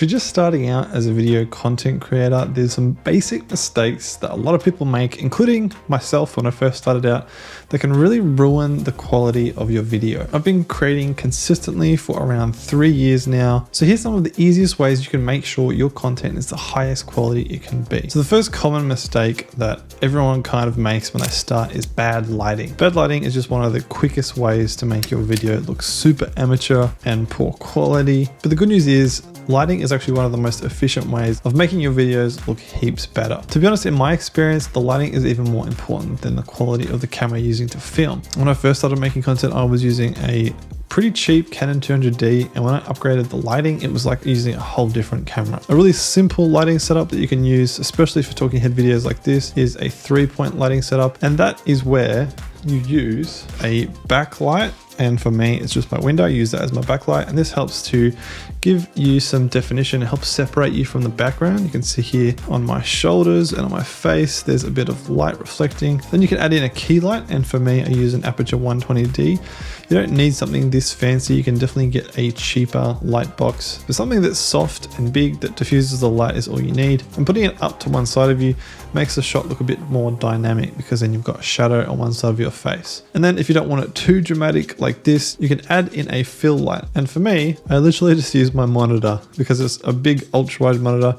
you're just starting out as a video content creator, there's some basic mistakes that a lot of people make, including myself when I first started out, that can really ruin the quality of your video. I've been creating consistently for around 3 years now. So here's some of the easiest ways you can make sure your content is the highest quality it can be. So the first common mistake that everyone kind of makes when they start is bad lighting. Bad lighting is just one of the quickest ways to make your video look super amateur and poor quality. But the good news is lighting is actually one of the most efficient ways of making your videos look heaps better. To be honest, in my experience, the lighting is even more important than the quality of the camera you're using to film. When I first started making content, I was using a pretty cheap Canon 200D, and when I upgraded the lighting, it was like using a whole different camera. A really simple lighting setup that you can use, especially for talking head videos like this, is a 3-point lighting setup, and that is where you use a backlight. And for me, it's just my window. I use that as my backlight, and this helps to give you some definition. It helps separate you from the background. You can see here on my shoulders and on my face, there's a bit of light reflecting. Then you can add in a key light, and for me, I use an Aperture 120D. You don't need something this fancy. You can definitely get a cheaper light box, but something that's soft and big that diffuses the light is all you need. And putting it up to one side of you makes the shot look a bit more dynamic, because then you've got a shadow on one side of your face. And then if you don't want it too dramatic like this, you can add in a fill light. And for me, I literally just use my monitor, because it's a big ultra wide monitor.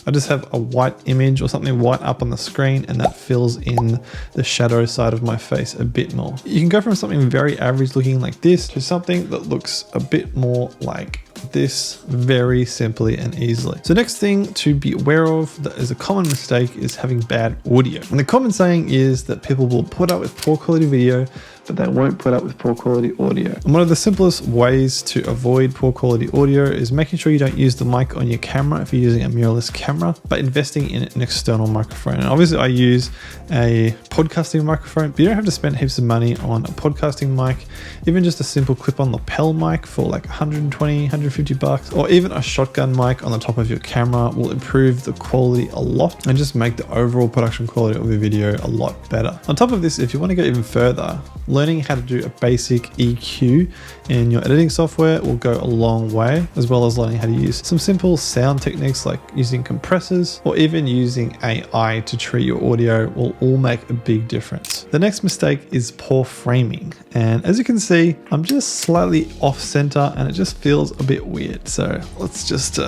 I just have a white image or something white up on the screen, and that fills in the shadow side of my face a bit more. You can go from something very average looking like this to something that looks a bit more like this, very simply and easily. So next thing to be aware of that is a common mistake is having bad audio. And the common saying is that people will put up with poor quality video, but they won't put up with poor quality audio. And one of the simplest ways to avoid poor quality audio is making sure you don't use the mic on your camera if you're using a mirrorless camera, but investing in an external microphone. And obviously I use a podcasting microphone, but you don't have to spend heaps of money on a podcasting mic. Even just a simple clip-on lapel mic for like 120, 150 bucks, or even a shotgun mic on the top of your camera will improve the quality a lot and just make the overall production quality of your video a lot better. On top of this, if you want to go even further, learning how to do a basic EQ in your editing software will go a long way, as well as learning how to use some simple sound techniques like using compressors or even using AI to treat your audio will all make a big difference. The next mistake is poor framing. And as you can see, I'm just slightly off center and it just feels a bit weird. So let's just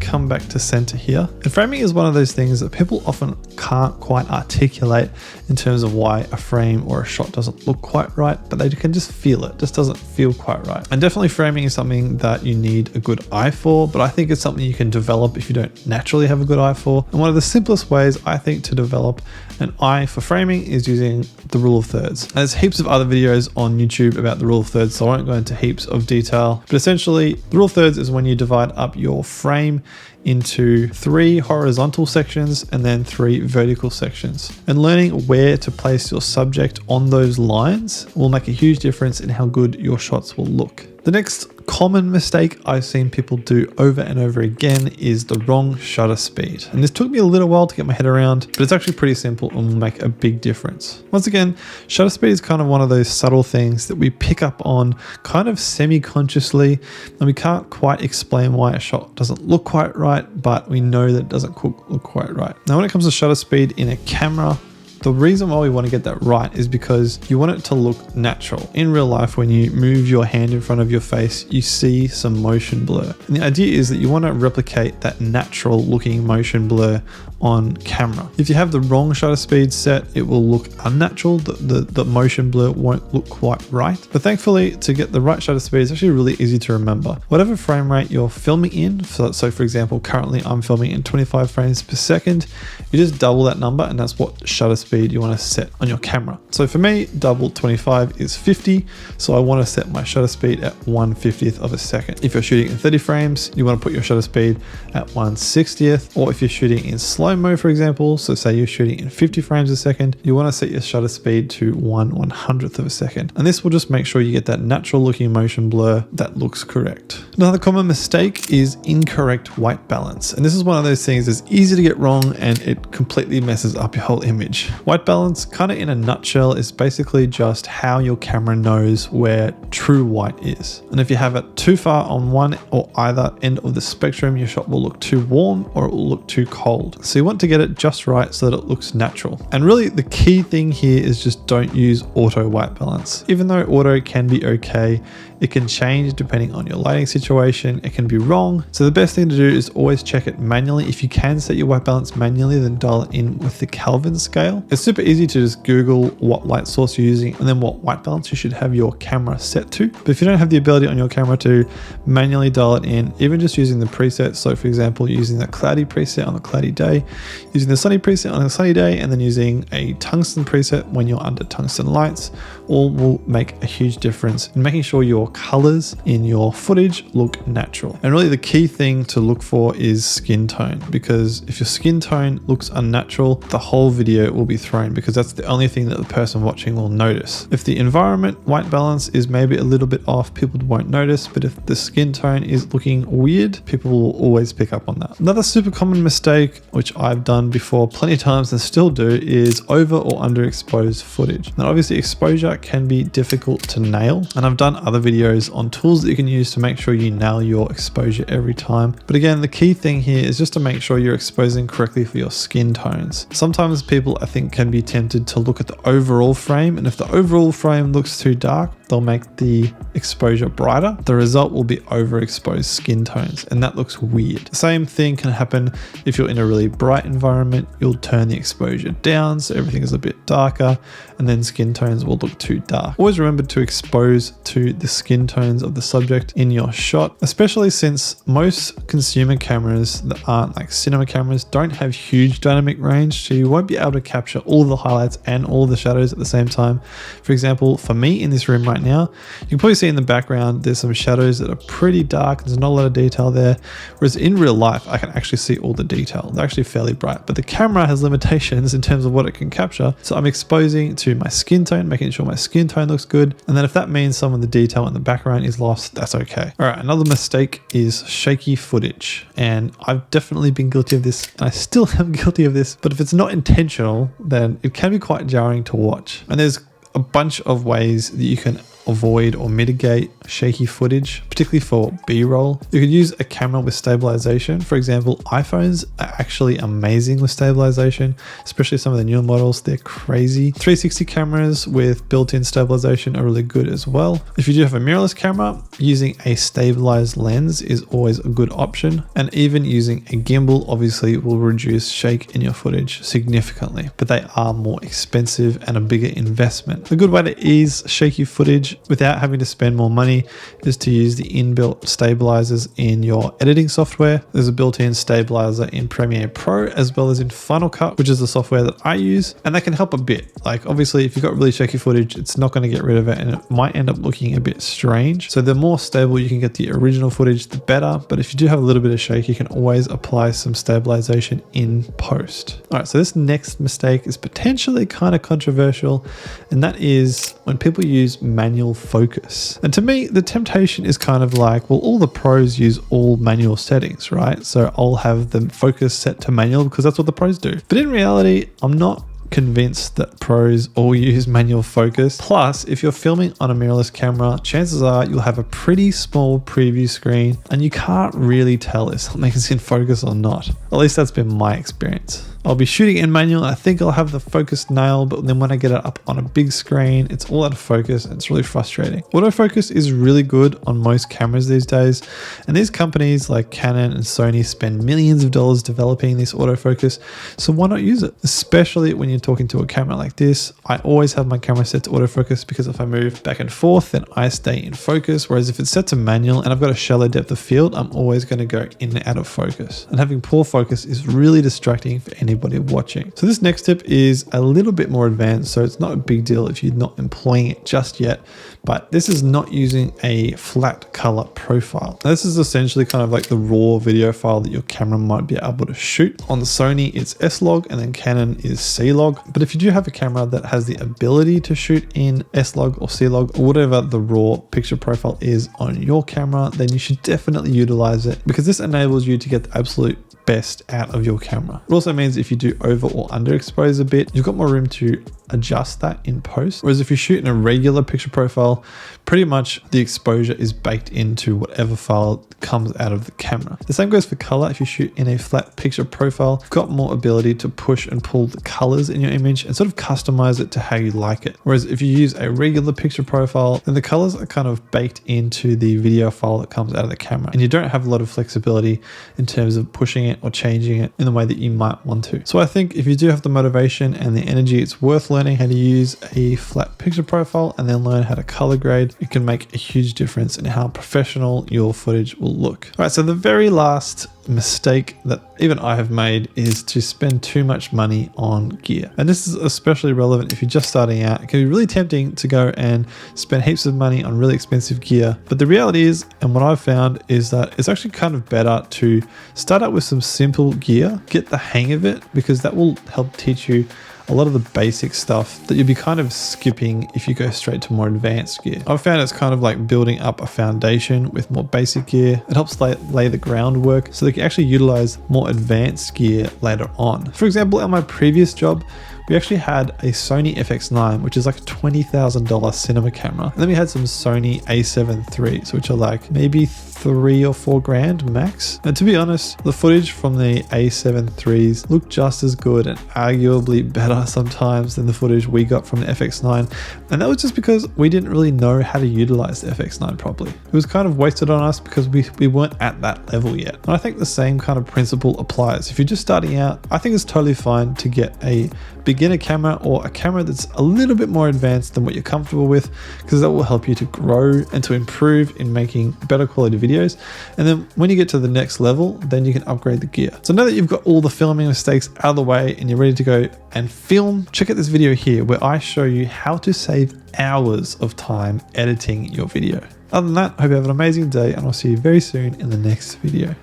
come back to center here. And framing is one of those things that people often can't quite articulate in terms of why a frame or a shot doesn't look quite right, but they can just feel it. Just doesn't feel quite right. And definitely framing is something that you need a good eye for, but I think it's something you can develop if you don't naturally have a good eye for. And one of the simplest ways I think to develop an eye for framing is using the rule of thirds. There's heaps of other videos on YouTube about the rule of thirds, so I won't go into heaps of detail, but essentially the rule of thirds is when you divide up your frame into 3 horizontal sections and then 3 vertical sections. And learning where to place your subject on those lines will make a huge difference in how good your shots will look. The next common mistake I've seen people do over and over again is the wrong shutter speed. And this took me a little while to get my head around, but it's actually pretty simple and will make a big difference. Once again, shutter speed is kind of one of those subtle things that we pick up on kind of semi-consciously, and we can't quite explain why a shot doesn't look quite right, but we know that it doesn't look quite right. Now, when it comes to shutter speed in a camera, the reason why we want to get that right is because you want it to look natural. In real life, when you move your hand in front of your face, you see some motion blur. And the idea is that you want to replicate that natural looking motion blur on camera. If you have the wrong shutter speed set, it will look unnatural. The motion blur won't look quite right. But thankfully, to get the right shutter speed, it's actually really easy to remember. Whatever frame rate you're filming in, so for example, currently I'm filming in 25 frames per second, you just double that number, and that's what shutter speed you want to set on your camera. So for me, double 25 is 50. So I want to set my shutter speed at 1/50th of a second. If you're shooting in 30 frames, you want to put your shutter speed at 1/60th, or if you're shooting in slow slow mo, for example, so say you're shooting in 50 frames a second, you want to set your shutter speed to 1/100th of a second. And this will just make sure you get that natural looking motion blur that looks correct. Another common mistake is incorrect white balance. And this is one of those things that's easy to get wrong and it completely messes up your whole image. White balance, kind of in a nutshell, is basically just how your camera knows where true white is. And if you have it too far on one or either end of the spectrum, your shot will look too warm or it will look too cold. So you want to get it just right so that it looks natural. And really the key thing here is just don't use auto white balance. Even though auto can be okay, it can change depending on your lighting situation. It can be wrong. So the best thing to do is always check it manually. If you can set your white balance manually, then dial it in with the Kelvin scale. It's super easy to just Google what light source you're using and then what white balance you should have your camera set to. But if you don't have the ability on your camera to manually dial it in, even just using the presets, so for example, using the cloudy preset on a cloudy day, using the sunny preset on a sunny day, and then using a tungsten preset when you're under tungsten lights, all will make a huge difference in making sure your colors in your footage look natural. And really the key thing to look for is skin tone, because if your skin tone looks unnatural, the whole video will be thrown, because that's the only thing that the person watching will notice. If the environment white balance is maybe a little bit off, people won't notice, but if the skin tone is looking weird, people will always pick up on that. Another super common mistake, which I've done before plenty of times and still do, is over or underexposed footage. Now obviously exposure can be difficult to nail, and I've done other videos on tools that you can use to make sure you nail your exposure every time. But again, the key thing here is just to make sure you're exposing correctly for your skin tones. Sometimes people, I think, can be tempted to look at the overall frame, and if the overall frame looks too dark, they'll make the exposure brighter. The result will be overexposed skin tones, and that looks weird. The same thing can happen if you're in a really bright environment. You'll turn the exposure down so everything is a bit darker, and then skin tones will look too dark. Always remember to expose to the skin tones of the subject in your shot, especially since most consumer cameras that aren't like cinema cameras don't have huge dynamic range, so you won't be able to capture all the highlights and all the shadows at the same time. For example, for me in this room right now, you can probably see in the background there's some shadows that are pretty dark. There's not a lot of detail there, whereas in real life I can actually see all the detail. They're actually fairly bright, but the camera has limitations in terms of what it can capture, so I'm exposing to my skin tone, making sure my skin tone looks good, and then if that means some of the detail in the background is lost, that's okay. All right, another mistake is shaky footage, and I've definitely been guilty of this, and I still am guilty of this, but if it's not intentional, then it can be quite jarring to watch. And there's a bunch of ways that you can avoid or mitigate shaky footage, particularly for B-roll. You could use a camera with stabilization. For example, iPhones are actually amazing with stabilization, especially some of the newer models. They're crazy. 360 cameras with built-in stabilization are really good as well. If you do have a mirrorless camera, using a stabilized lens is always a good option. And even using a gimbal obviously will reduce shake in your footage significantly, but they are more expensive and a bigger investment. A good way to ease shaky footage without having to spend more money is to use the inbuilt stabilizers in your editing software. There's a built-in stabilizer in Premiere Pro as well as in Final Cut, which is the software that I use, and that can help a bit. Like obviously if you've got really shaky footage, it's not going to get rid of it and it might end up looking a bit strange. So the more stable you can get the original footage, the better. But if you do have a little bit of shake, you can always apply some stabilization in post. All right, so this next mistake is potentially kind of controversial, and that is when people use manual focus. And to me, the temptation is kind of like, well, all the pros use all manual settings, right? So I'll have the focus set to manual because that's what the pros do. But in reality, I'm not convinced that pros all use manual focus. Plus, if you're filming on a mirrorless camera, chances are you'll have a pretty small preview screen and you can't really tell if something's in focus or not. At least that's been my experience. I'll be shooting in manual. I think I'll have the focus nailed, but then when I get it up on a big screen, it's all out of focus and it's really frustrating. Autofocus is really good on most cameras these days. And these companies like Canon and Sony spend millions of dollars developing this autofocus. So why not use it? Especially when you're talking to a camera like this. I always have my camera set to autofocus because if I move back and forth, then I stay in focus. Whereas if it's set to manual and I've got a shallow depth of field, I'm always going to go in and out of focus. And having poor focus is really distracting for anybody anybody watching. So this next tip is a little bit more advanced, so it's not a big deal if you're not employing it just yet, but this is not using a flat color profile. Now, this is essentially kind of like the raw video file that your camera might be able to shoot. On the Sony, it's S-Log, and then Canon is C-Log. But if you do have a camera that has the ability to shoot in S-Log or C-Log or whatever the raw picture profile is on your camera, then you should definitely utilize it, because this enables you to get the absolute best out of your camera. It also means if you do over or underexpose a bit, you've got more room to adjust that in post. Whereas if you're shooting a regular picture profile, pretty much the exposure is baked into whatever file comes out of the camera. The same goes for color. If you shoot in a flat picture profile, you've got more ability to push and pull the colors in your image and sort of customize it to how you like it. Whereas if you use a regular picture profile, then the colors are kind of baked into the video file that comes out of the camera, and you don't have a lot of flexibility in terms of pushing it or changing it in the way that you might want to. So I think if you do have the motivation and the energy, it's worth learning how to use a flat picture profile and then learn how to color grade. It can make a huge difference in how professional your footage will look. All right, so the very last mistake that even I have made is to spend too much money on gear. And this is especially relevant if you're just starting out. It can be really tempting to go and spend heaps of money on really expensive gear. But the reality is, and what I've found, is that it's actually kind of better to start out with some simple gear, get the hang of it, because that will help teach you a lot of the basic stuff that you'll be kind of skipping if you go straight to more advanced gear. I've found it's kind of like building up a foundation with more basic gear. It helps lay the groundwork so they can actually utilize more advanced gear later on. For example, at my previous job, we actually had a Sony FX9, which is like a $20,000 cinema camera. And then we had some Sony A7 IIIs, which are like maybe $3 or $4 grand max. And to be honest, the footage from the A7 IIIs looked just as good and arguably better sometimes than the footage we got from the FX9. And that was just because we didn't really know how to utilize the FX9 properly. It was kind of wasted on us because we weren't at that level yet. And I think the same kind of principle applies. If you're just starting out, I think it's totally fine to get a beginner camera or a camera that's a little bit more advanced than what you're comfortable with, because that will help you to grow and to improve in making better quality videos. And then when you get to the next level, then you can upgrade the gear. So now that you've got all the filming mistakes out of the way and you're ready to go and film, check out this video here where I show you how to save hours of time editing your video. Other than that, I hope you have an amazing day, and I'll see you very soon in the next video.